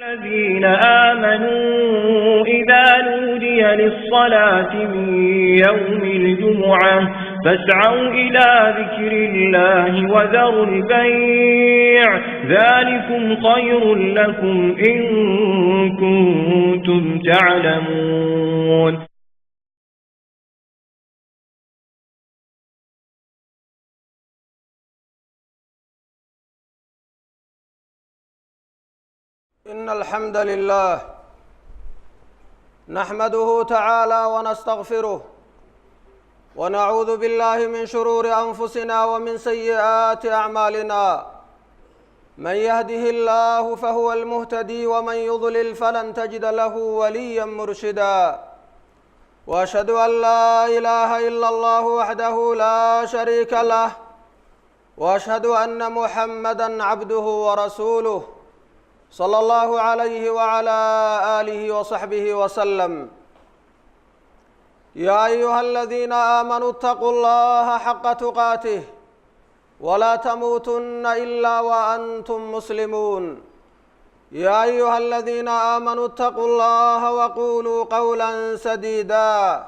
الذين آمنوا إذا نودي للصلاة من يوم الجمعة فاسعوا إلى ذكر الله وذروا البيع ذلكم خير لكم إن كنتم تعلمون. إن الحمد لله نحمده تعالى ونستغفره ونعوذ بالله من شرور أنفسنا ومن سيئات أعمالنا. من يهده الله فهو المهتدي ومن يضلل فلن تجد له وليا مرشدا. وأشهد أن لا إله إلا الله وحده لا شريك له وأشهد أن محمدا عبده ورسوله صلى الله عليه وعلى آله وصحبه وسلم. يا أيها الذين آمنوا اتقوا الله حق تقاته ولا تموتن إلا وأنتم مسلمون. يا أيها الذين آمنوا اتقوا الله وقولوا قولا سديدا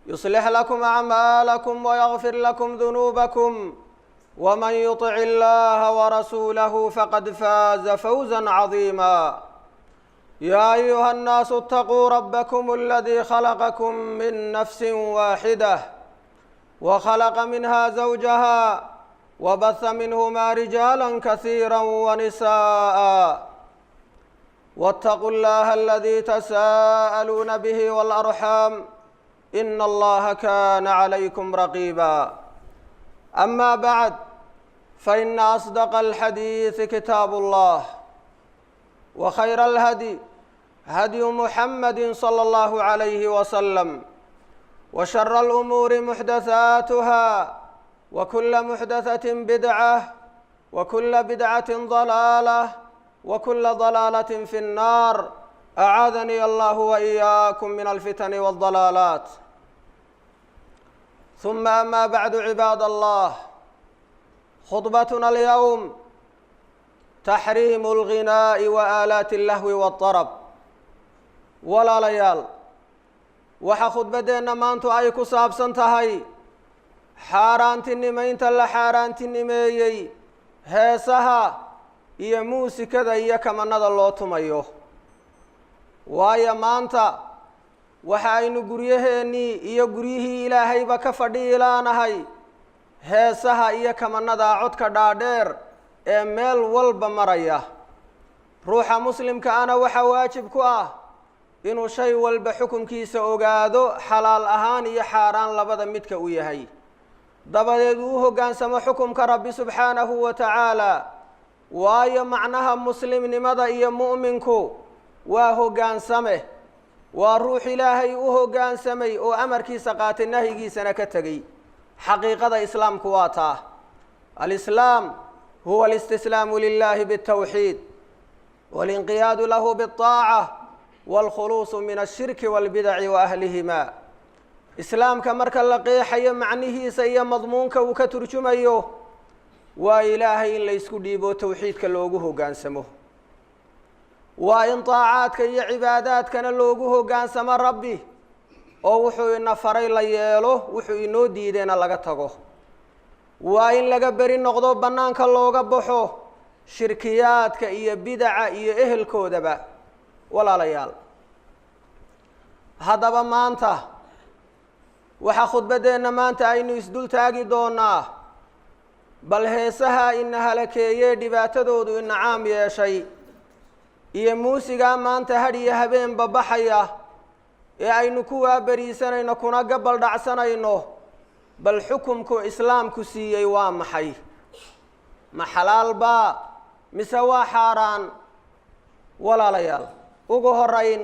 يصلح لكم أعمالكم ويغفر لكم ذنوبكم ومن يطع الله ورسوله فقد فاز فوزا عظيما. يا أيها الناس اتقوا ربكم الذي خلقكم من نفس واحدة وخلق منها زوجها وبث منهما رجالا كثيرا ونساء واتقوا الله الذي تساءلون به والأرحام إن الله كان عليكم رقيبا. أما بعد فإن أصدق الحديث كتاب الله وخير الهدي هدي محمد صلى الله عليه وسلم وشر الأمور محدثاتها وكل محدثة بدعة وكل بدعة ضلالة وكل ضلالة في النار. أعاذني الله وإياكم من الفتن والضلالات. ثم أما بعد عباد الله، خطبتنا اليوم تحريم الغناء وآلات اللهو والطرب. ولا ليال waxa khudbadeena maantu ay ku saabsan tahay xaaraantinimeynta la xaaraantinimeeyey heesaha iyo muusikada iyo kamanada loo tumayo. waayo maanta waxa aynu guryaheennii iyo guryihii ilaahayba ka fadhiilaanahay heesaha iyo kamanada codka dhaadheer ee meel walba maraya. ruuxa muslimka ana waxa waajib ku ah inuu shay walba xukunkiisa ogaado, xalaal ahaan iyo xaaraan labada midka uu yahay, dabadeed uu hoggaansamo xukunka rabbi subxaanahu wa tacaala. waayo macnaha muslimnimada iyo mu'minku waa hoggaansame, waa ruux ilaahay u hoggaansamay oo amarkiisa qaatay nahyigiisana ka tegey. xaqiiqada islaamku waa taa. alislaam huwa alistislaamu lilahi biاltawxiid walinqiyaadu lahu biاlطaaca waalkhuluusu min ashirki waalbidaci wa ahlihima. islaamka marka la qeexayo macnihiisa iyo madmuunka uu ka turjumayo waa ilaahay in la ysku dhiibo tawxiidka loogu hoggaansamo, waa in طaacaadka iyo cibaadaadkana loogu hoggaansamo rabbi oo wuxuu ina faray la yeelo, wuxuu inoo diidayna laga tago. waa in laga beri noqdo, bannaanka looga baxo shirkiyaadka iyo bidaca iyo ehelkoodaba. walaalayaal, haddaba maanta waxaa khudbaddeenna maanta aynu isdul taagi doonaa bal heesaha ina halakeeyee dhibaatadoodu ina caam yeeshay iyo muusigaa maanta hadh iyo habeenba baxaya ee aynu ku waaberiisanayno kuna gabal dhacsanayno. bal xukumku islaamku siiyey waa maxay? ma xalaal baa mise waa xaaraan? walaalayaal, ugu horayn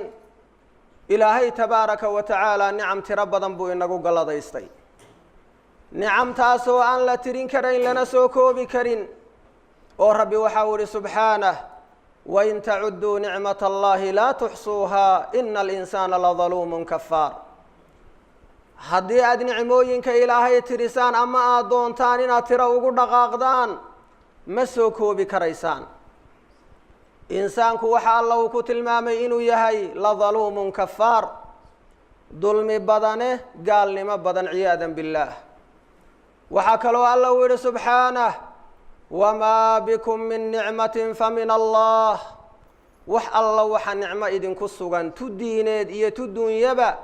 ilaahay tabaaraka wa tacaala nicam tiro badan buu inagu galladaystay, nicamtaasoo aan la tirin karayn lana soo koobi karin. oo rabbi waxa uu ihi subxaanah: wain tacudduu nicmata allahi laa tuxsuuhaa ina alinsaana ladaluumun kafaar. haddii aad nicmooyinka ilaahay tirisaan ama aad doontaan inaad tiro ugu dhaqaaqdaan ma soo koobi karaysaan. insaanku waxa alla uu ku tilmaamay inuu yahay la daluumun kafaar dulmi badane gaalnimo badan ciyaadan billaah waxaa kaloo alla uu yidhi subxaanah wamaa bikum min nicmatin fa min allah wax alla waxa nicmo idinku sugan tu diineed iyo tu dunyaba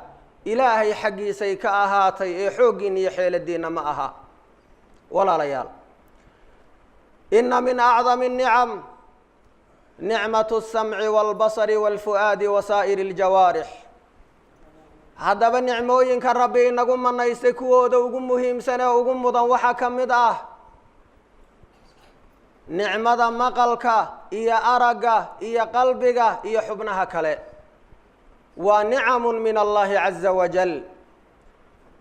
ilaahay xaggiisay ka ahaatay ee xooggiinna iyo xeeladiinna ma aha walaalayaal inna min acdami الnicam nicmaة الsamci wاlbasari wاlfu'aadi wasaa'iri اljawaarix haddaba nicmooyinka rabbi inagu manaystay kuwooda ugu muhiimsan ee ugu mudan waxaa ka mid ah nicmada maqalka iyo aragga iyo qalbiga iyo xubnaha kale waa nicamu min allahi caza wajal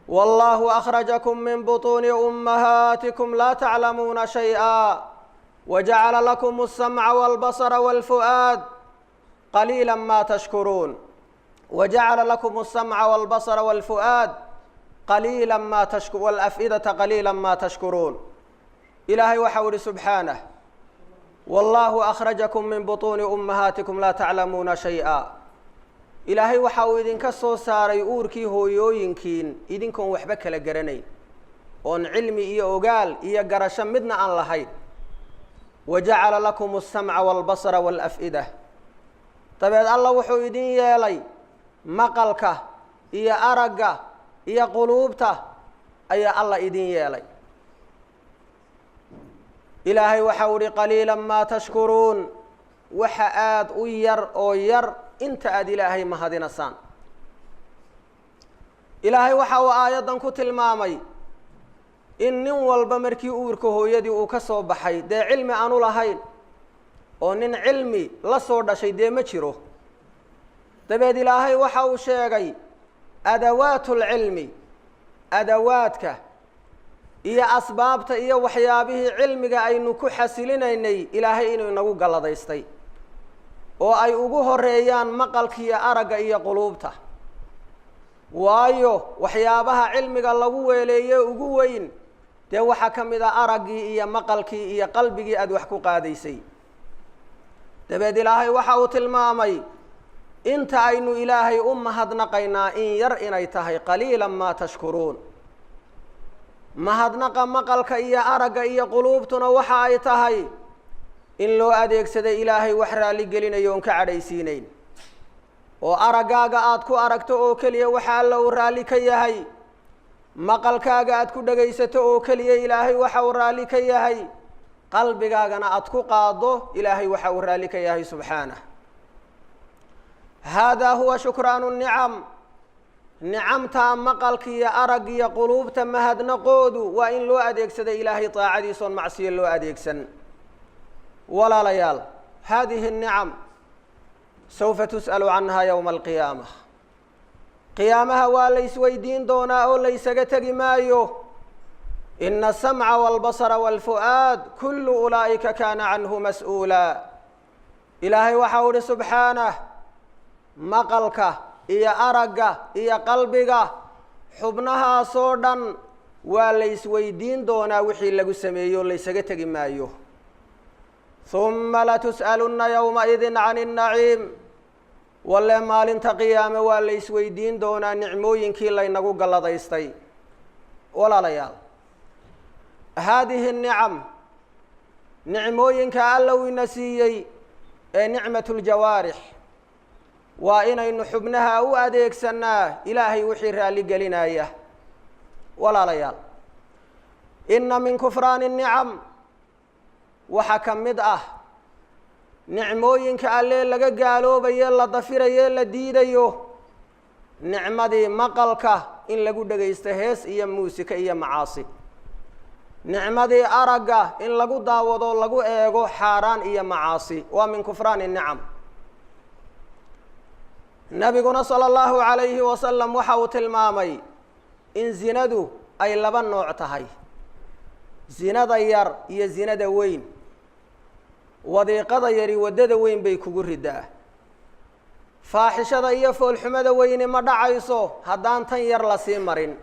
wallahu akhrajakum min butuuni ummahaatikum laa taclamuuna shayئa wajacala lakum الsamca wاlbasra wاlfu'aad qaliila ma tashkuruun wajacala lakum الsamca wاlbasra wاlfu'aad qaliila ma wاlaf'idata qaliila ma tashkuruun ilaahay waxau ihi subxaanah wallahu akhrajakum min butuuni ummahaatikum laa taclamuuna shayئa ilaahay waxa uu idinka soo saaray uurkii hooyooyinkiin idinkoon waxba kala garanayn oon cilmi iyo ogaal iyo garasho midna aan lahayn wajacala lakum الsamca wاlbasra wاlaf'ida dabeed alla wuxuu idin yeelay maqalka iyo aragga iyo quluubta ayaa alla idin yeelay ilaahay waxau ihi qaliila ma tashkuruun waxa aada u yar oo yar inta aada ilaahay mahadinasaan ilaahay waxa uu aayaddan ku tilmaamay in nin walba markii uurka hooyadii uu ka soo baxay dee cilmi aanu lahayn oo nin cilmi la soo dhashay dee ma jiro dabeed ilaahay waxa uu sheegay adawaatul-cilmi adawaadka iyo asbaabta iyo waxyaabihii cilmiga aynu ku xasilinaynay ilaahay inuu inagu galladaystay oo ay ugu horeeyaan maqalka iyo aragga iyo quluubta waayo waxyaabaha cilmiga lagu weeleeye ugu weyn dee waxaa ka mid ah araggii iyo maqalkii iyo qalbigii aada wax ku qaadaysay dabeed ilaahay waxa uu tilmaamay inta aynu ilaahay u mahadnaqaynaa in yar inay tahay qaliila ma tashkuruun mahadnaqa maqalka iyo aragga iyo quluubtuna waxa ay tahay in loo adeegsaday ilaahay wax raalli gelinayo oon ka cadhaysiinayn oo araggaaga aada ku aragto oo keliya waxa alla uu raalli ka yahay maqalkaaga aada ku dhagaysato oo keliya ilaahay waxa uu raalli ka yahay qalbigaagana aada ku qaado ilaahay waxa uu raalli ka yahay subxaanah haadaa huwa shukraanu nicam nicamtaa maqalka iyo arag iyo quluubta mahadnaqoodu waa in loo adeegsaday ilaahay daacadiisoon macsiyo loo adeegsan walaalayaal haadihi الnicam sawfa tus'alu canha yowma alqiyaamah qiyaamaha waa la isweydiin doonaa oo la ysaga tegi maayo ina asamca wاlbasra wاlfu'aad kulu ulaa'ika kaana canhu mas-uula ilaahay waxau ihi subxaanah maqalka iyo aragga iyo qalbiga xubnahaasoo dhan waa la isweydiin doonaa wixii lagu sameeyo oo la ysaga tegi maayo huma latus'alunna yowmaidin can الnaciim walle maalinta qiyaame waa la isweydiin doonaa nicmooyinkii laynagu galladaystay walaalayaal haadihi الnicam nicmooyinka alla uu ina siiyey ee nicmat اljawaarix waa inaynu xubnaha u adeegsanaa ilaahay wixii raalli gelinaya walaalayaal inna min kufraani الnicam waxaa ka mid ah nicmooyinka allee laga gaaloobaye la dafiraye la diidayo nicmadii maqalka in lagu dhagaysto hees iyo muusika iyo macaasi nicmadii aragga in lagu daawado lagu eego xaaraan iyo macaasi waa min kufraani الnicam nabiguna salى اllahu عalayhi wasalam waxa uu tilmaamay in zinadu ay laba nooc tahay zinada yar iyo zinada weyn wadiiqada yari waddada weyn bay kugu ridaa faaxishada iyo foolxumada weyni ma dhacayso haddaan tan yar la sii marin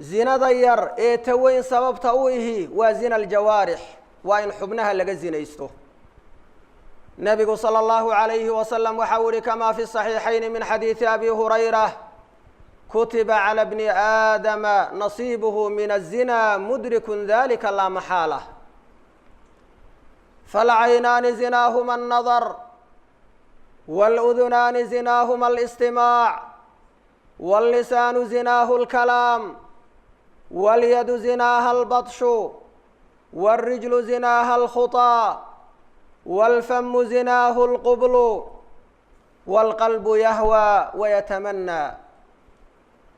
zinada yar ee ta weyn sababta u ihi waa zina aljawaarix waa in xubnaha laga zinaysto نبي صلى الله عليه وسلم وحول كما في الصحيحين من حديث أبي هريرة كتب على ابن آدم نصيبه من الزنا مدرك ذلك لا محالة فالعينان زناهما النظر والأذنان زناهما الاستماع واللسان زناه الكلام واليد زناها البطش والرجل زناها الخطى والفم زناه القبل والقلب يهوى ويتمنى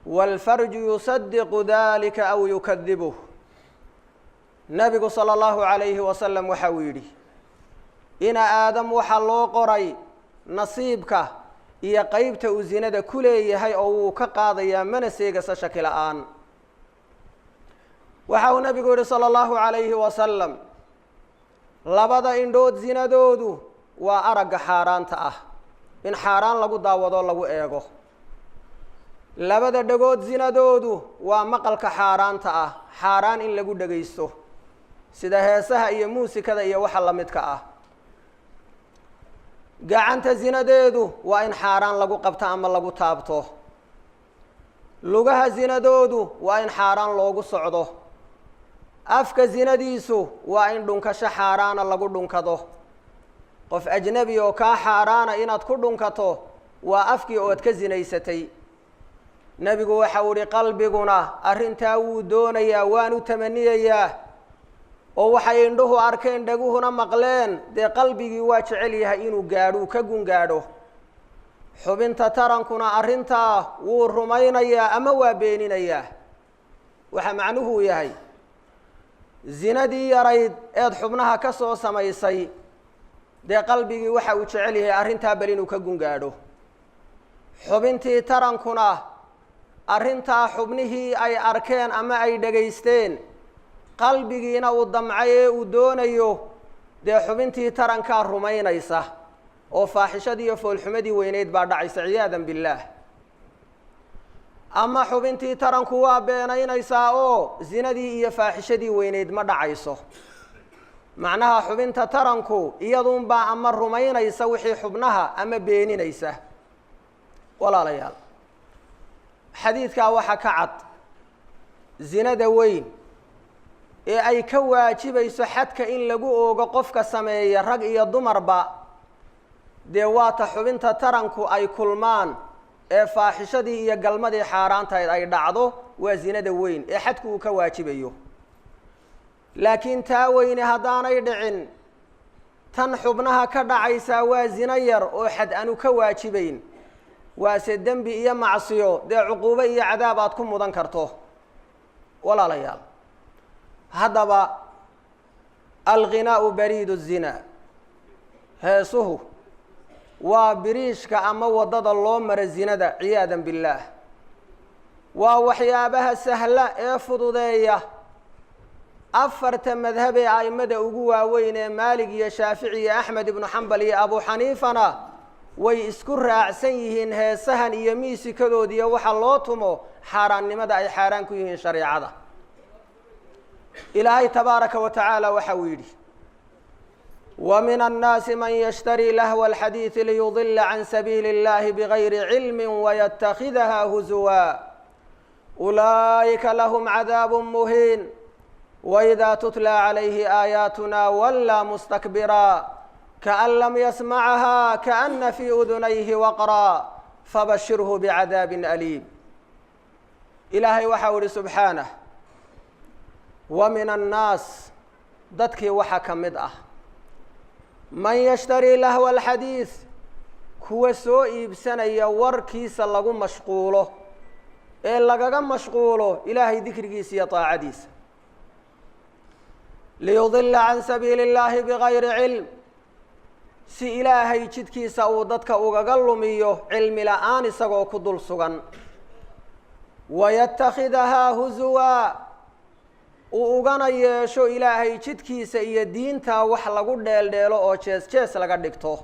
والفرج يصدق ذلك أو يكذبه. نبي صلى الله عليه وسلم وحويري إن آدم وحلو قري نصيبك إيا قيبت أزينة كلي هاي أو كقاضي من سيقس شكل آن وحاو نبي صلى الله عليه وسلم لبدا إندود زينة دودو وأرق حاران تأه إن حاران لغو داودو لغو إيغو labada dhagood zinadoodu waa maqalka xaaraanta ah xaaraan in lagu dhageysto sida heesaha iyo muusikada iyo waxa la midka ah gacanta zinadeedu waa in xaaraan lagu qabto ama lagu taabto lugaha zinadoodu waa in xaaraan loogu socdo afka zinadiisu waa in dhunkasho xaaraana lagu dhunkado qof ajnabi oo ka xaaraana inaad ku dhunkato waa afkii ood ka zinaysatay nabigu waxa uu yiri qalbiguna arintaa wuu doonayaa waanu tamaniyayaa oo waxay indhuhu arkeen dhaguhuna maqleen dee qalbigii waa jecel yahay inuu gaadho ka gungaadho xubinta tarankuna arintaa wuu rumaynayaa ama waa beeninayaa waxa macnuhu yahay zinadii yarayd eed xubnaha ka soo samaysay dee qalbigii waxa uu jecel yahay arintaa bal inuu ka gungaadho xubintii tarankuna arintaa xubnihii ay arkeen ama ay dhageysteen qalbigiina uu damcay uu doonayo dee xubintii tarankaa rumaynaysa oo faaxishadii iyo foolxumadii weyneyd baa dhacaysa ciyaadan billaah ama xubintii taranku waa beenaynaysaa oo zinadii iyo faaxishadii weyneyd ma dhacayso macnaha xubinta taranku iyaduunbaa ama rumaynaysa wixii xubnaha ama beeninaysa walaalayaal xadiidkaa waxaa ka cad zinada weyn ee ay ka waajibayso xadka in lagu oogo qofka sameeya rag iyo dumarba dee waata xubinta taranku ay kulmaan ee faaxishadii iyo galmadii xaaraantayd ay dhacdo waa zinada weyn ee xadku uu ka waajibayo laakiin taa weyne haddaanay dhicin tan xubnaha ka dhacaysaa waa zino yar oo xad aanu ka waajibayn waase dembi iyo macsiyo dee cuquubo iyo cadaab aad ku mudan karto walaalayaal haddaba alghinaau bariidu zina heesuhu waa biriishka ama waddada loo mara zinada ciyaadan billaah waa waxyaabaha sahla ee fududeeya afarta madhab ee a'immada ugu waaweyn ee maalig iyo shaafici iyo axmed ibnu xambal iyo abu xaniifana way isku raacsan yihiin heesahan iyo miisikadoodiiyo waxa loo tumo xaaraannimada ay xaaraan ku yihiin shareecada ilaahay tabaaraka wa tacaala waxa uu yidhi ومن الناس من يشتري لهو الحديث ليضل عن سبيل الله بغير علم ويتخذها هزوا أولئك لهم عذاب مهين وإذا تتلى عليه آياتنا ولى مستكبرا كأن لم يسمعها كأن في أذنيه وقرا فبشره بعذاب أليم إلهي وحول سبحانه ومن الناس ضدك وحكمد من يشتري لهو الحديث كو سوء بسنة وركيس لغو مشغوله إن لغا مشغوله إلهي ذكركيس يطاع عديس ليضل عن سبيل الله بغير علم سي إلهي جدكيس أو ضدك أغلميه علم لآن سغو كدل سغن ويتخذها هزوا وأغنى يشو إلهي جدكيس إيا دينتا وحلقو ديل ديلو أو جيس لغا ديكتو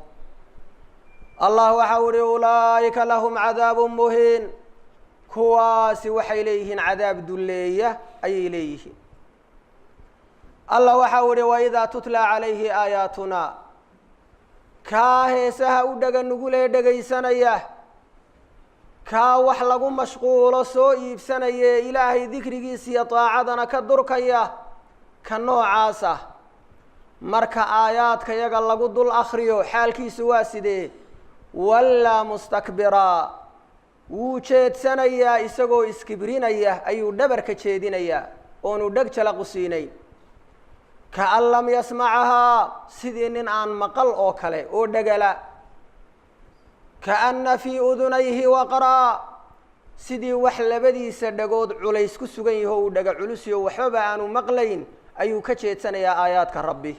الله وحوري أولئك لهم عذاب مهين كواسي وحي إليهن عذاب دلية أي إليهن الله وحوري وإذا تتلى عليه آياتنا kaa heesaha u dhaga nugulee dhegaysanaya kaa wax lagu mashquulo soo iibsanaya ilaahay dikrigiisa iyo daacadana ka durkaya ka noocaasa marka aayaadka yaga lagu dul akhriyo xaalkiisu waa sidee wallaa mustakbiraa wuu jeedsanayaa isagoo iskibrinaya ayuu dhabarka jeedinayaa oonu dheg jalaqu siinayn kaan lam yasmacahaa sidii nin aan maqal oo kale oo dhegala kaana fii udunayhi waqraa sidii wax labadiisa dhagood culays ku sugan yaho uu dhaga culusyo waxbaba aanu maqlayn ayuu ka jeedsanayaa aayaadka rabbi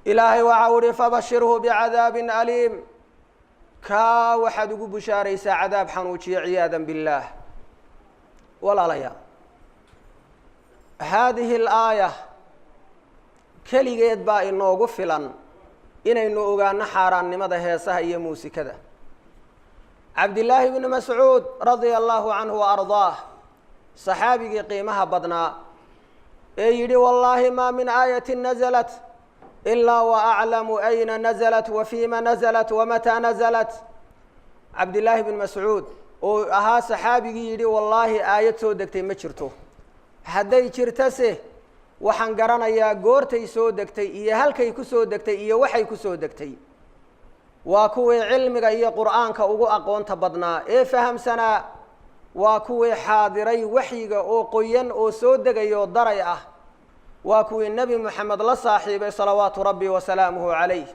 ilaahay waxau uhi fabashirhu bicadaabin aliim kaa waxaad ugu bushaaraysaa cadaab xanuujiya ciyaadan billaah walaalayaal haadihi alaaya keligeed baa inoogu filan inaynu ogaano xaaraannimada heesaha iyo muusikada cabdillaahi ibni mascuud radia allahu canhu wa ardaah saxaabigii qiimaha badnaa ee yidhi wallaahi maa min aayatin nazalat ilaa wa aclamu ayna nazalat wa fiima nazalat wamataa nazalat cabdillaahi bn mascuud oo ahaa saxaabigii yidhi wallaahi aayad soo degtay ma jirto hadday jirtase waxaan garanayaa goortay soo degtay iyo halkay ku soo degtay iyo waxay ku soo degtay waa kuwii cilmiga iyo qur'aanka ugu aqoonta badnaa ee fahamsanaa waa kuwii xaadiray waxyiga oo qoyan oo soo degayo daray ah waa kuwii nebi moxamed la saaxiibay salawaatu rabbi wasalaamuhu calayh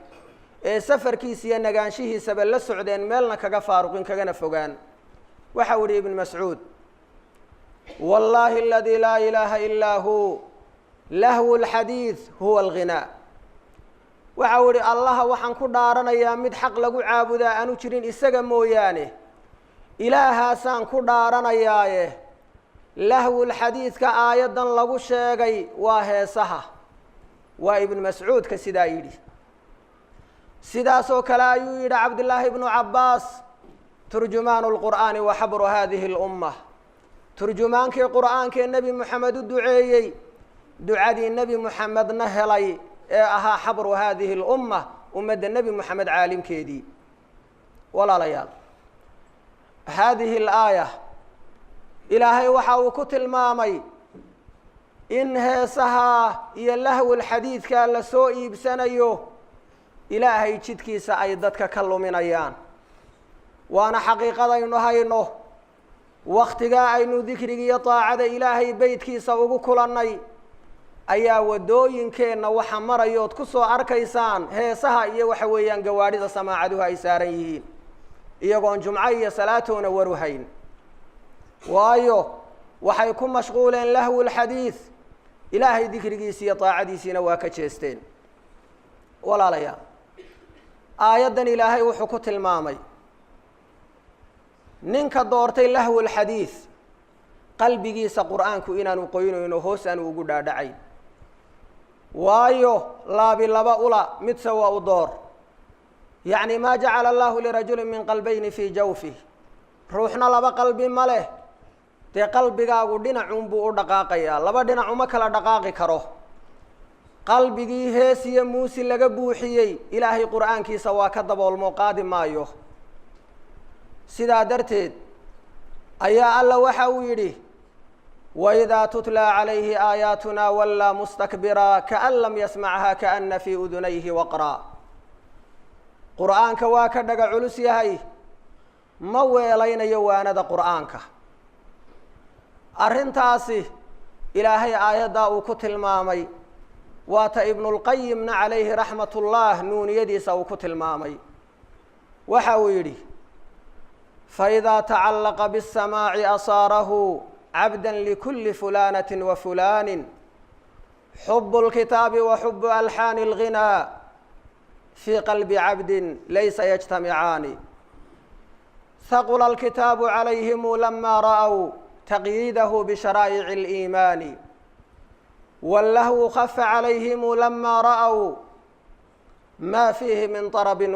ee safarkiisa iyo nagaanshihiisaba la socdeen meelna kaga faaruqin kagana fogaan waxau idhi ibn mascuud wallaahi aladii laa ilaaha ilaa hu lahwu lxadiid huwa alghinaa waxau idhi allaha waxaan ku dhaaranayaa mid xaq lagu caabudaa aanu jirin isaga mooyaane ilaahaasaan ku dhaaranayaaye lahwulxadiidka aayaddan lagu sheegay waa heesaha waa ibnu mascuudka sidaa yidhi sidaasoo kale ayuu yidhi cabdillaahi ibnu cabbaas turjumaanu lqur'aani wa xabru hadihi اlummah turjumaankii qur'aankee nebi moxamed u duceeyey ducadii nebi moxamedna helay ee ahaa xabru hadihi اlummah ummadda nebi moxamed caalimkeedii walaalayaal haadihi alaaya ilaahay waxa uu ku tilmaamay in heesaha iyo lahwulxadiidka la soo iibsanayo ilaahay jidkiisa ay dadka ka luminayaan waana xaqiiqadaynu hayno wakhtigaa aynu dikriga iyo daacada ilaahay beydkiisa ugu kulannay ayaa waddooyinkeenna waxa marayood ku soo arkaysaan heesaha iyo waxa weeyaan gawaadhida samaacaduhu ay saaran yihiin iyagoon jumco iyo salaatoona waru hayn waayo waxay ku mashquuleen lahwulxadiid ilaahay dikrigiisi iyo daacadiisiina waa ka jeesteen walaalayaal aayaddan ilaahay wuxuu ku tilmaamay ninka doortay lahwulxadiid qalbigiisa qur'aanku inaanu qoynayno hoos aanu ugu dhaadhacayn waayo laabi laba ula midse waa u door yacni maa jacala allahu lirajulin min qalbayni fii jawfih ruuxna laba qalbi ma leh dee qalbigaagu dhinacunbuu u dhaqaaqayaa laba dhinac uma kala dhaqaaqi karo qalbigii hees iyo muusi laga buuxiyey ilaahay qur'aankiisa waa ka daboolmo qaadi maayo sidaa darteed ayaa alla waxa uu yidhi waidaa tutlaa calayhi aayaatunaa wallaa mustakbiraa kaan lam yasmacha kaana fii udunayhi waqraa qur'aanka waa ka dhaga culus yahay ma weelaynayo waanada qur'aanka arrintaasi ilaahay aayaddaa uu ku tilmaamay waata ibnulqayimna calayhi raxmatullah nuuniyadiisa uu ku tilmaamay waxa uu yidhi faidaa tacallaqa biاsamaaci asaarahu cabda likulli fulaanati wa fulaanin xubu اlkitaabi wa xubu alxaani اlghinaa fii qalbi cabdin laysa yajtamicaani haqula alkitaabu calayhimu lama ra'w taqyiidahu bisharaa'ici اliimaani wallahwu khafa calayhimu lama ra'w ma fiihi min طarabin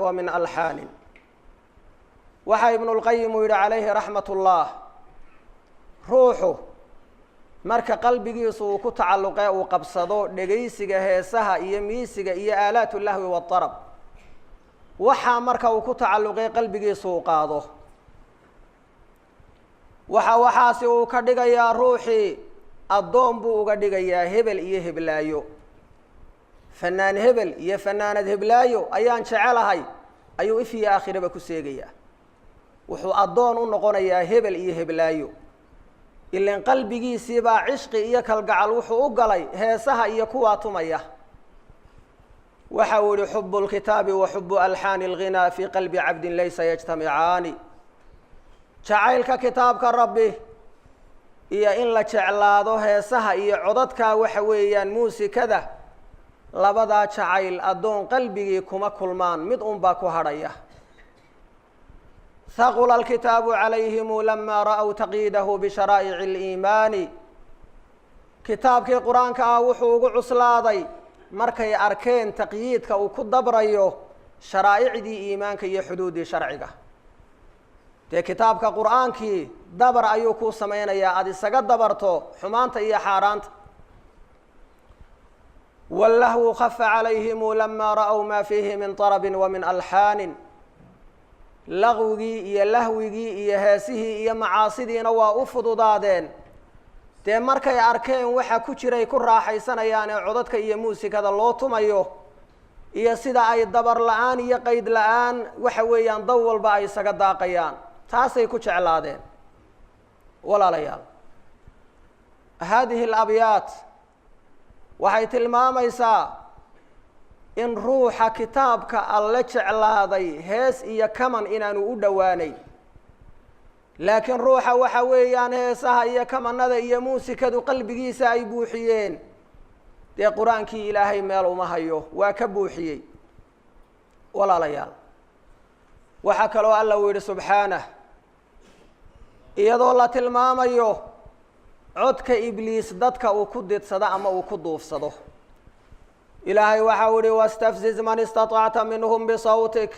wa min alxaanin waxaa ibnulqayim uu yidhi calayhi raxmat ullah ruuxu marka qalbigiisu uu ku tacalluqee uu qabsado dhegaysiga heesaha iyo miisiga iyo aalaatu lahwi waatarab waxaa marka uu ku tacalluqee qalbigiisu uu qaado waxaasi uu ka dhigayaa ruuxii addoon buu uga dhigayaa hebel iyo heblaayo fanaan hebel iyo fanaanad heblaayo ayaan jecelahay ayuu if iyo aakhiraba ku seegayaa wuxuu addoon u noqonayaa hebel iyo heblaayo ilan qalbigiisii baa cishqi iyo kalgacal wuxuu u galay heesaha iyo kuwaa tumaya waxa uu yihi xubu lkitaabi wa xubu alxaani alghinaa fii qalbi cabdin laysa yajtamicaani jacaylka kitaabka rabbi iyo in la jeclaado heesaha iyo codadkaa waxa weeyaan muusikada labadaa jacayl addoon qalbigii kuma kulmaan mid unbaa ku hadhaya haqula alkitaabu calayhimu lamaa ra'w taqyiidahu bisharaa'ici aliimaani kitaabkii qur-aanka ah wuxuu ugu cuslaaday markay arkeen taqyiidka uu ku dabrayo sharaa'icdii iimaanka iyo xuduuddii sharciga dee kitaabka qur-aankii dabar ayuu kuu samaynayaa aada isaga dabarto xumaanta iyo xaaraanta wallahwu khafa calayhimu lamaa ra'w maa fiihi min طarabin wa min alxaanin laqwigii iyo lahwigii iyo heesihii iyo macaasidiina waa u fududaadeen dee markay arkeen waxa ku jiray ku raaxaysanayaan ee codadka iyo muusikada loo tumayo iyo sida ay dabar la-aan iyo qeyd la-aan waxa weeyaan daw walba ay isaga daaqayaan taasay ku jeclaadeen walaalayaal haadihi alabyaat waxay tilmaamaysaa in ruuxa kitaabka alle jeclaaday hees iyo kaman inaanu u dhowaanayn laakiin ruuxa waxa weeyaan heesaha iyo kamanada iyo muusikadu qalbigiisa ay buuxiyeen dee qur-aankii ilaahay meel uma hayo waa ka buuxiyey walaalayaal waxaa kaloo alla uu yidhi subxaanah iyadoo la tilmaamayo codka ibliis dadka uu ku didsado ama uu ku duufsado ilaahay waxa uu yihi wastafziz man istaطacta minhum bisawtik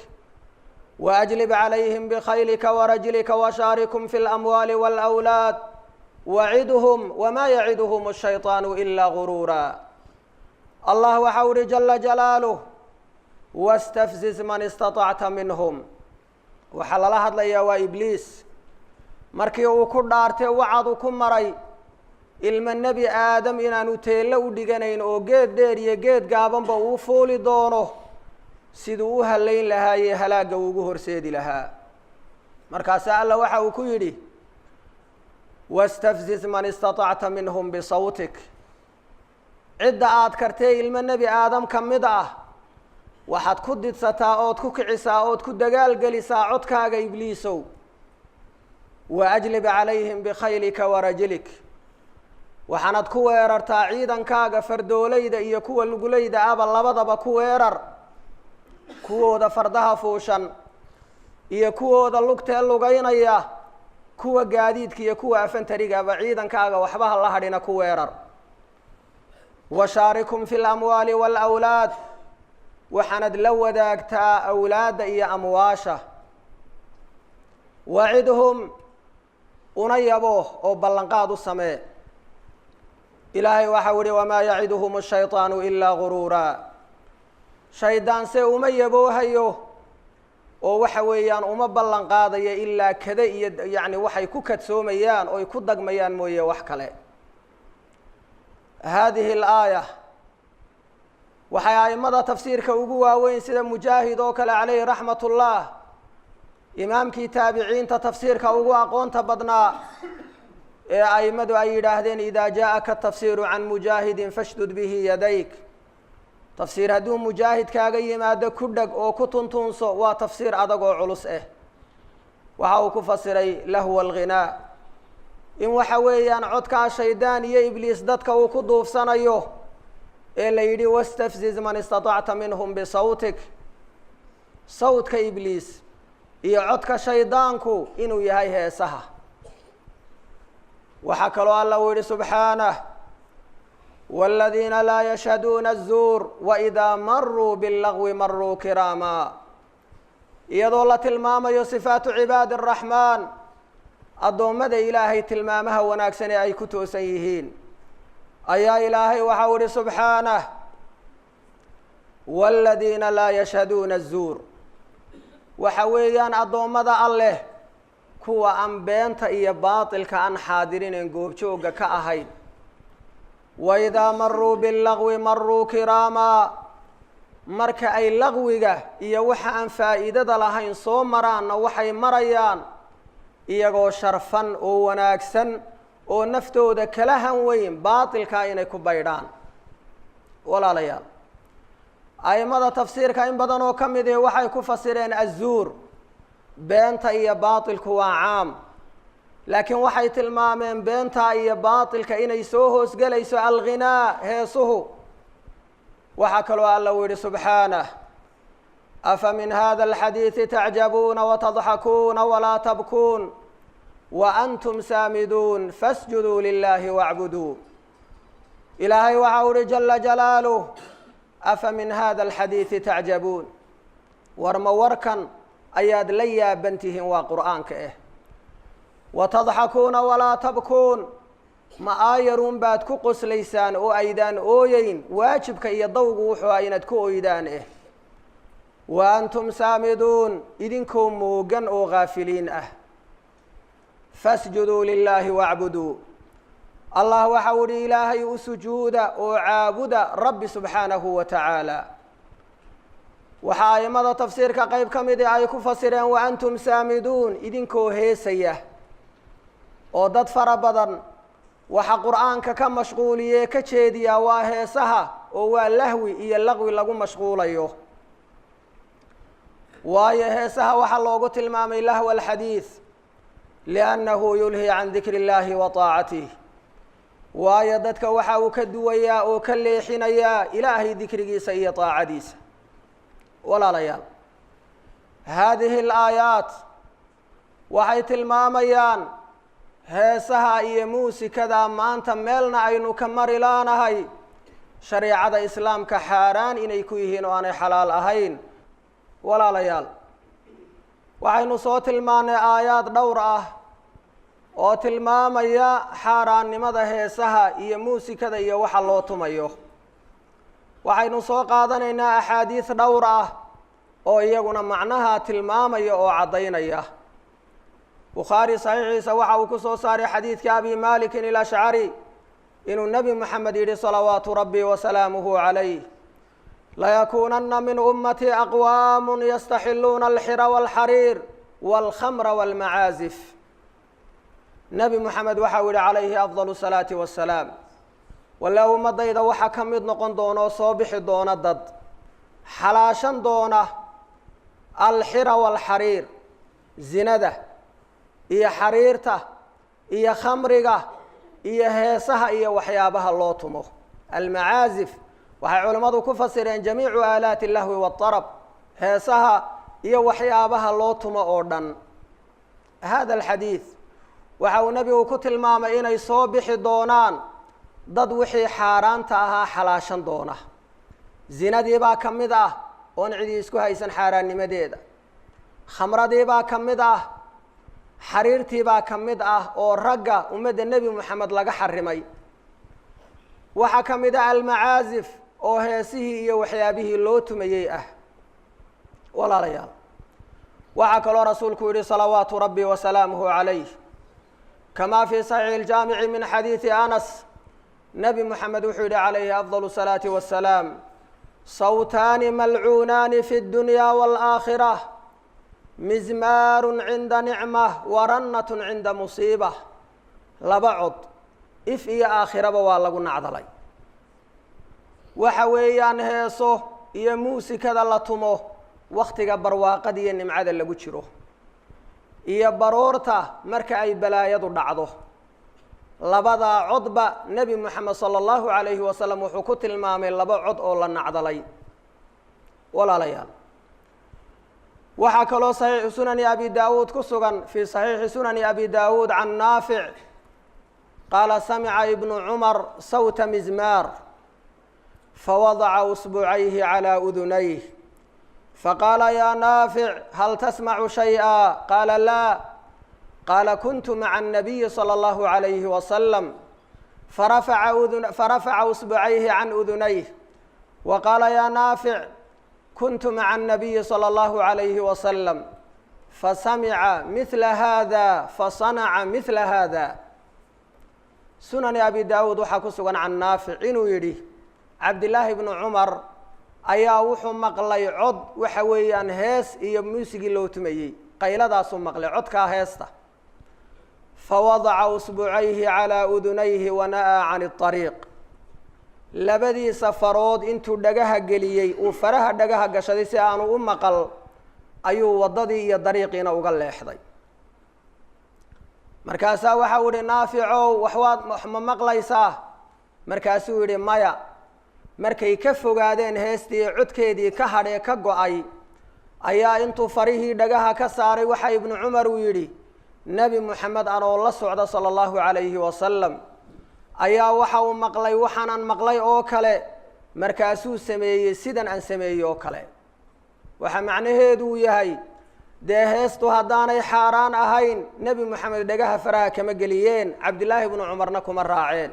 waajlib calayhim bikhaylika warajlika washaarikum fi اlamwaali wاlأwlaad wacidhum wamaa yacidhum الshayطaanu ilaa guruura allah waxa uu yihi jala jalaaluh wastafziz man istaطacta minhum waxaa lala hadlayaa waa ibliis markii uu ku dhaartay wacadu ku maray ilma nebi aadam inaanu teello u dhiganayn oo geed dheer iyo geed gaabanba uu fuuli doono siduu u hallayn lahaayee halaagga ugu horseedi lahaa markaasaa alla waxa uu ku yidhi wastafziz man istaطacta minhum bisawtik cidda aad kartee ilmo nebi aadam ka mid ah waxaad ku didsataa ood ku kicisaa ood ku dagaalgelisaa codkaaga ibliisow waajlib calayhim bikhaylika warajlik waxaanad ku weerartaa ciidankaaga fardoolayda iyo kuwa lugulayda aba labadaba ku weerar kuwooda fardaha fuushan iyo kuwooda lugtee lugaynaya kuwa gaadiidka iyo kuwa afantarigaba ciidankaaga waxba ha la hadhina ku weerar washaarikum fi اlamwaali wاlأwlaad waxaanad la wadaagtaa awlaadda iyo amwaasha wacidhum una yabo oo ballanqaad u samee ilaahay waxau ihi wamaa yaciduhum الshayطaanu ilaa guruura shaydaan se uma yaboohayo oo waxa weeyaan uma ballan qaadaya ilaa kada iyo yacni waxay ku kadsoomayaan oo ay ku dagmayaan mooye wax kale haadihi اlaaya waxay aimada tafsiirka ugu waaweyn sida mujaahid oo kale calayhi raxmat ullah imaamkii taabiciinta tafsiirka ugu aqoonta badnaa ee aimadu ay yidhaahdeen idaa jaaءaka tafsiiru can mujaahidin fashdud bihi yadayk tafsiir hadduu mujaahid kaaga yimaado ku dheg oo ku tuntuunso waa tafsiir adag oo culus ah waxa uu ku fasiray lahwa alghinaa in waxa weeyaan codkaa shaydaan iyo ibliis dadka uu ku duufsanayo ee la yidhi wastafziz man istaطacta minhum bisawtik sawdka ibliis iyo codka shaydaanku inuu yahay heesaha waxaa kaloo alla uu yihi subxaanah wاladiina laa yashhaduuna الzuur waidaa maruu biاllagwi maruu kiraama iyadoo la tilmaamayo sifaatu cibaadi الraxmaan addoommada ilaahay tilmaamaha wanaagsan ee ay ku toosan yihiin ayaa ilaahay waxau ihi subxaanah waaladiina laa yashhaduuna azuur waxa weeyaan addoommada alleh kuwa aan beenta iyo baatilka aan xaadirinen goobjoogga ka ahayn waidaa maruu billagwi maruu kiraamaa marka ay laqwiga iyo waxa aan faa'iidada lahayn soo maraanna waxay marayaan iyagoo sharfan oo wanaagsan oo naftooda kala han weyn baatilka inay ku baydhaan walaalayaal a'immada tafsiirka in badan oo ka mid ihi waxay ku fasireen azuur beenta iyo baatilku waa caam laakiin waxay tilmaameen beenta iyo baatilka inay soo hoosgelayso alghinaa heesuhu waxaa kaloo alla u yihi subxaanah afa min hada alxadiidi tacjabuuna watadxakuuna walaa tabkuun waantum saamiduun fasjuduu lilaahi wacbuduu ilaahay waxa u ihi jala jalaaluh afa min hada alxadiidi tacjabuun warma warkan ayaad la yaaban tihiin waa qur'aanka ah watadxakuuna walaa tabkuun ma aayaruun baad ku qoslaysaan oo aydaan ooyeyn waajibka iyo dawgu wuxuu ah inaad ku oydaan wa antum saamiduun idinkoo moogan oo ghaafiliin ah fasjuduu lilaahi wacbuduu allah waxa u ihi ilaahay u sujuuda oo caabuda rabbi subxaanahu wa tacaala waxaa a'immada tafsiirka qayb ka midi ay ku fasireen wa antum saamiduun idinkoo heesaya oo dad fara badan waxa qur'aanka ka mashquuliyee ka jeediyaa waa heesaha oo waa lahwi iyo laqwi lagu mashquulayo waayo heesaha waxaa loogu tilmaamay lahwa alxadiid liannahu yulhi can dikri illaahi wa taacatih waayo dadka waxa uu ka duwayaa oo ka leexinayaa ilaahay dikrigiisa iyo taacadiisa walaalayaal haadihi alaayaat waxay tilmaamayaan heesaha iyo muusikada maanta meelna aynu ka mari laanahay shareecada islaamka xaaraan inay ku yihiin oo aanay xalaal ahayn walaalayaal waxaynu soo tilmaanay aayaad dhowr ah oo tilmaamaya xaaraannimada heesaha iyo muusikada iyo waxa loo tumayo waxaynu soo qaadanaynaa axaadiis dhowr ah oo iyaguna macnaha tilmaamaya oo caddaynaya bukhaari saxiixiisa waxa uu ku soo saaray xadiidka abi malikin ilashcari inuu nebi moxamed yidhi salawaatu rabbi wasalaamuhu calayh layakuunana min ummatii aqwaamun yastaxiluuna alxira walxariir walkhamra walmacaazif nebi moxamed waxa uu yihi calayhi afdal salaati wassalaam walla ummadayda waxaa ka mid noqon doona oo soo bixi doona dad xalaashan doona alxira walxariir zinada iyo xariirta iyo khamriga iyo heesaha iyo waxyaabaha loo tumo almacaazif waxay culimmadu ku fasireen jamiicu aalaati lahwi waatarab heesaha iyo waxyaabaha loo tumo oo dhan hada alxadiid waxa uu nebigu ku tilmaamay inay soo bixi doonaan dad wixii xaaraanta ahaa xalaashan doona zinadii baa ka mid ah oon cidii isku haysan xaaraannimadeeda khamradii baa ka mid ah xariirtii baa ka mid ah oo ragga ummadda nebi moxamed laga xarimay waxaa ka mid ah almacaazif oo heesihii iyo waxyaabihii loo tumayey ah walaalayaal waxaa kaloo rasuulku yihi salawaatu rabbi wasalaamuhu calayh kamaa fii saxiixi iljaamici min xadiidi anas nebi moxamed wuxuu yihi calayhi afdal salaati wassalaam sawtaani malcuunaani fi ddunyaa waalaakhira mizmaarun cinda nicmah warannatun cinda musiibah laba cod if iyo aakhiraba waa lagu nacdalay waxa weeyaan heeso iyo muusikada la tumo wakhtiga barwaaqada iyo nimcada lagu jiro iyo baroorta marka ay balaayadu dhacdo labadaa codba nebi moxamed sala allahu calayhi wasalam wuxuu ku tilmaamay laba cod oo la nacdalay walaalayaal waxaa kaloo saxiixu sunani abi daawuud ku sugan fii saxiixi sunani abi daawuud can naafic qaala samica ibnu cumar sawta mizmaar fawadaca usbuucayhi calaa udunayh faqaala yaa naafic hal tasmacu shayئa qaala laa قال كنت مع النبي صلى الله عليه وسلم فرفع أصبعيه عن أذنيه وقال يا نافع كنت مع النبي صلى الله عليه وسلم فسمع مثل هذا فصنع مثل هذا. سنن أبي داود وحكسوا عن نافع إنه يري عبد الله بن عمر ayaa wuxuu maqlay cod waxa weeyaan hees iyo muusigii loo tumayay qayladaas uu maqlay codka heesta fawada'a usbu'ayhi ala udunayhi wa na'a 'an at-tariiq labadii safarood intuu dhagaha geliyay uu faraha dhagaha gashaday si aanu u maqal ayuu wadadii iyo dariiqiina uga leexday markaas waxa uu yiri naafico waxwaad ma maqlaysaa markaas uu yiri maya markay ka fogaadeen heestii codkeedii ka hadhee ka go'ay ayaa intuu farihii dhagaha ka saaray waxa ibn Umar uu yiri nabi Muhammad anoo la socda sallallahu alayhi wa sallam ayaa waxa uu maqlay waxaan maqlay oo kale markaasuu sameeyay sidan aan sameeyay oo kale waxa macnaheedu yahay de heestu hadaanay xaraan ahayn nabi Muhammad dhagaha faraha kama galiyeen Abdullah ibn Umarna kuma raaceen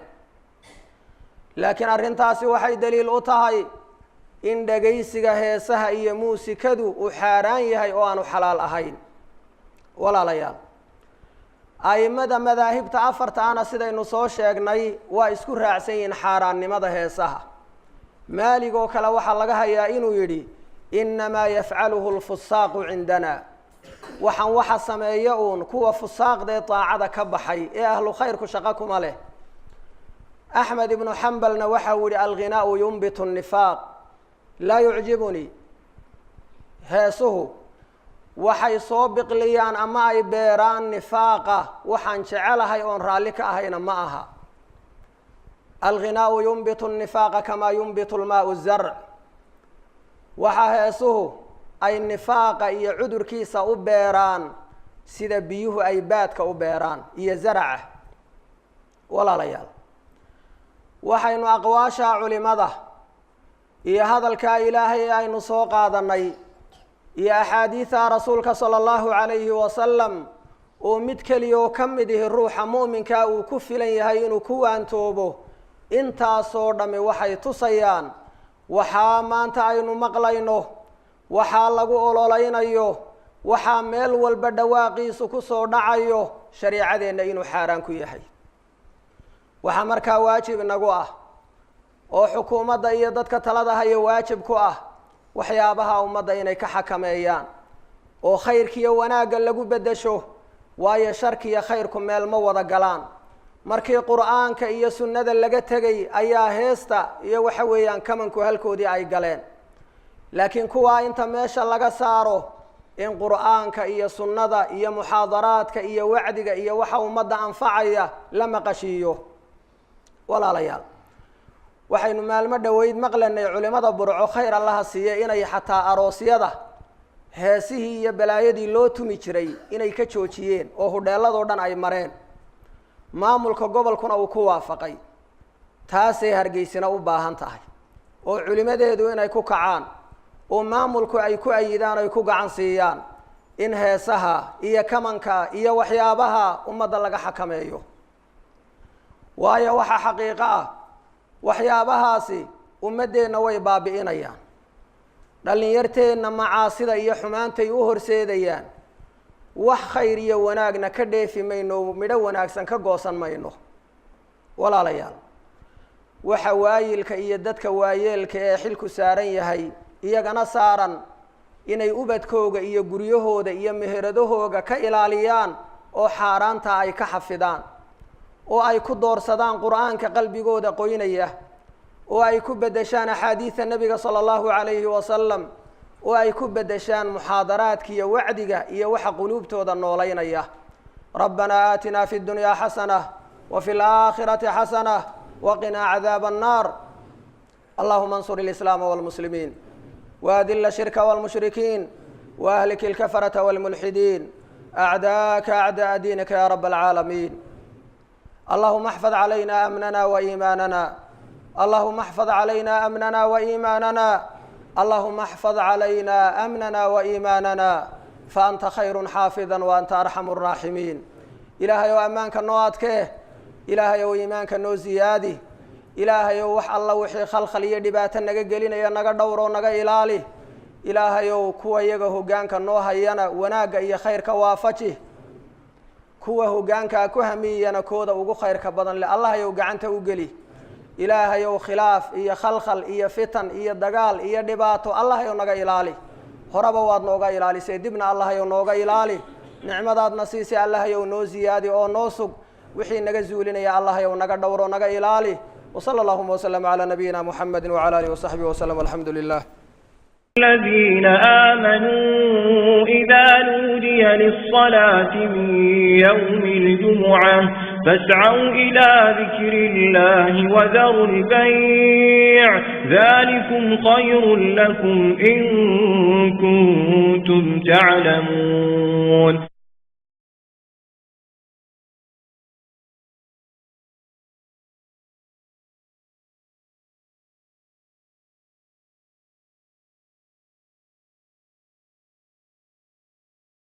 laakiin arintaasi waxay daliil u tahay in dhageysiga heesaha iyo muusikadu uu xaraan yahay oo aanu xalaal ahayn walaalayaal aymada madaahibta afarta ana sidaynu soo sheegnay waa isku raacsan yihiin xaaraannimada heesaha maalig oo kale waxa laga hayaa inuu yiri inma yaf'aluhu al-fusaaqu 'indana waxan waxa sameeyo uun kuwa fusaaqda taacada ka baxay ee ahlu khayrku shaqo kuma leh أحمد بن حنبل نوحول الغناء ينبت النفاق لا يعجبني هاسه وحي صوبق ليان أما أي بيران نفاقة وحن شعلها يون رالك أهين معها الغناء ينبت النفاق كما ينبت الماء الزرع وحاسه أي النفاق يعدر كيس أبيران سيدا بيوه أي باتك أبيران يزرعه ولا ليال waxaynu aqwaasha culimada iyo hadalka ilaahay aynu soo qaadanay iyo ahadiisa rasuulka sallallahu alayhi wa sallam oo mid kaliya kamid ah ruuxa muuminka uu ku filan yahay inuu ku waantoobo intaasoo dhami waxay tusayaan waxa maanta aynu maqlayno waxa lagu ololeynayo waxa meel walba dhawaaqiisu ku soo dhacayo shariicadeena inuu xaraan ku yahay waxa markaa waajib nagu ah oo xukuumadda iyo dadka talada haya waajib ku ah waxyaabaha ummadda inay ka xakameeyaan oo khayrkiyo wanaaga lagu bedesho waayo sharkiyo khayrku meel ma wada galaan markii quraanka iyo sunnada laga tagay ayaa heesta iyo waxa weeyaan kamanku halkoodii ay galeen laakiin kuwa inta meesha laga saaro in quraanka iyo sunnada iyo muhaadaraadka iyo wacdiga iyo waxa ummadda anfacaya la maqashiyo walaalayaal waxaynu maalmo dhaweyd maqlanay culimada burco khayr Allah siiye inay xataa aroosyada heesihii iyo balaayadii loo tumi jiray inay ka joojiyeen oo hudheelado dhan ay mareen maamulka gobolkuna uu ku waafaqay taasay Hargeysina u baahan tahay oo culimadeedu inay ku kacaan oo maamulku ay ku ayidaan ay ku gacan siiyaan in heesaha iyo kamanka iyo waxyaabaha ummadda laga xakameeyo waayo waxa xaqiiqo ah waxyaabahaasi ummadeena way baabi'inayaan dhalinyarteena macaasida iyo xumaantay u horseedayaan wax khayr iyo wanaagna ka dheefi mayno midho wanaagsan ka goosan mayno walaalayaal waxa waayilka iyo dadka waayeelka ee xilku saaran yahay iyagana saaran inay ubadkooga iyo guryahooda iyo meheradahooga ka ilaaliyaan oo xaaraanta ay ka xafidaan oo ay ku doorsadaan quraanka qalbigooda qoynaya oo ay ku bedeshaan ahadiisa nabiga sallallahu alayhi wa sallam oo ay ku bedeshaan muhaadaraadka iyo wacdiga iyo waxa quluubtooda nooleynaya rabbana aatina fid dunya hasanah wa fil aakhirati hasanah wa qina adhaban nar allahumma ansur al islam wal muslimin wa adil ash-shirka wal mushrikin wa ahlik al kafarata wal mulhidin a'daaka a'da dinaka ya rabbal alamin اللهم احفظ علينا أمننا وإيماننا اللهم احفظ علينا أمننا وإيماننا اللهم احفظ علينا أمننا وإيماننا فأنت خير حافظا وأنت أرحم الراحمين إلهي وأمانك نواتك إلهي وإيمانك نو زيادي إلهي وح الله وحي خلق لي دبات نجا يا نجا دور ونجا إلالي إلهي وكوا يجه جانك نوها ينا وناجا يا خير كوافتي كوا جانك كهمي ينا كودا وجو خير كبدن الله يوجعنت وجلي إلهي وخلاف يا خلق يا فتن يا دجال يا دبات الله ينجا إلالي هرب واد نوجا إلالي سيدنا الله ينوجا إلالي نعمة نصيص الله يونو زيادة أو نوسق وحين نجزولنا يا الله يونجا دور ونجا إلالي وصلى الله وسلم على نبينا محمد وعلى آله وصحبه وسلم والحمد لله. الذين آمنوا إذا نودي للصلاة من يوم الجمعة فاسعوا إلى ذكر الله وذروا البيع ذلكم خير لكم إن كنتم تعلمون.